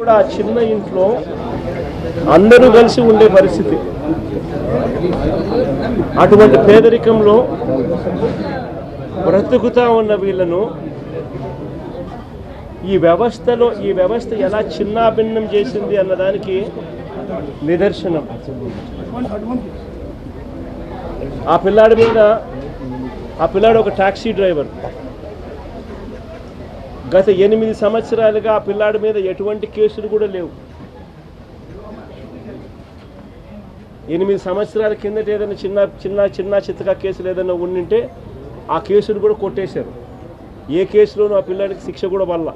కూడా ఆ చిన్న ఇంట్లో అందరూ కలిసి ఉండే పరిస్థితి. అటువంటి పేదరికంలో బ్రతుకుతా ఉన్న వీళ్ళను ఈ వ్యవస్థ ఎలా చిన్నాభిన్నం చేసింది అన్నదానికి నిదర్శనం. ఆ పిల్లాడు ఒక టాక్సీ డ్రైవర్. గత 8 సంవత్సరాలుగా ఆ పిల్లాడి మీద ఎటువంటి కేసులు కూడా లేవు. 8 సంవత్సరాల కిందట ఏదైనా చిన్న చిత్తగా కేసులు ఏదైనా ఉండింటే ఆ కేసులు కూడా కొట్టేశారు. ఏ కేసులోనూ ఆ పిల్లాడికి శిక్ష కూడా వల్ల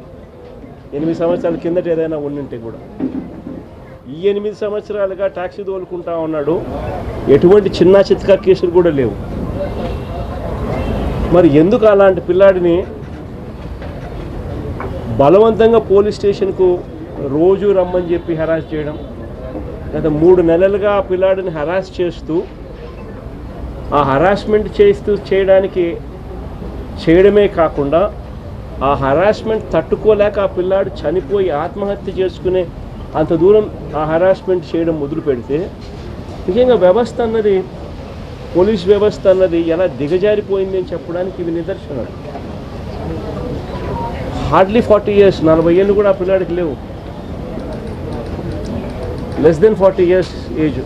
8 సంవత్సరాల కిందట ఏదైనా ఉండింటే కూడా. ఈ 8 సంవత్సరాలుగా టాక్సీ తోలుకుంటా ఉన్నాడు. ఎటువంటి చిన్న చిత్తగా కేసులు కూడా లేవు. మరి ఎందుకు అలాంటి పిల్లాడిని బలవంతంగా పోలీస్ స్టేషన్కు రోజు రమ్మని చెప్పి హెరాస్ చేయడం? గత 3 నెలలుగా ఆ పిల్లాడిని హెరాస్ చేస్తూ ఆ హెరాస్మెంట్ చేయడమే కాకుండా ఆ హెరాస్మెంట్ తట్టుకోలేక ఆ పిల్లాడు చనిపోయి ఆత్మహత్య చేసుకునే అంత దూరం ఆ హెరాస్మెంట్ చేయడం మొదలు పెడితే నిజంగా పోలీస్ వ్యవస్థ అన్నది ఎలా దిగజారిపోయింది అని చెప్పడానికి ఇవి నిదర్శనాలు. హార్డ్లీ 40 years, 40 ఏళ్ళు కూడా ఆ పిల్లాడికి లేవు. Less than 40 years age.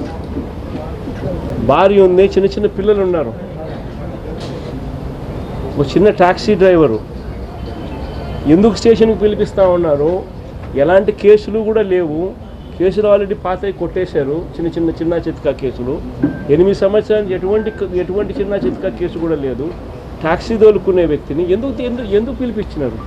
భార్య ఉంది, చిన్న పిల్లలు ఉన్నారు. ఒక చిన్న టాక్సీ డ్రైవరు. ఎందుకు స్టేషన్కి పిలిపిస్తూ ఉన్నారు? ఎలాంటి కేసులు కూడా లేవు. కేసులు ఆల్రెడీ పాతయి కొట్టేశారు. చిన్న చిత్కా కేసులు. 8 సంవత్సరానికి ఎటువంటి చిన్న చిత్కా కేసు కూడా లేదు. టాక్సీ తోలుకునే వ్యక్తిని ఎందుకు పిలిపించినారు?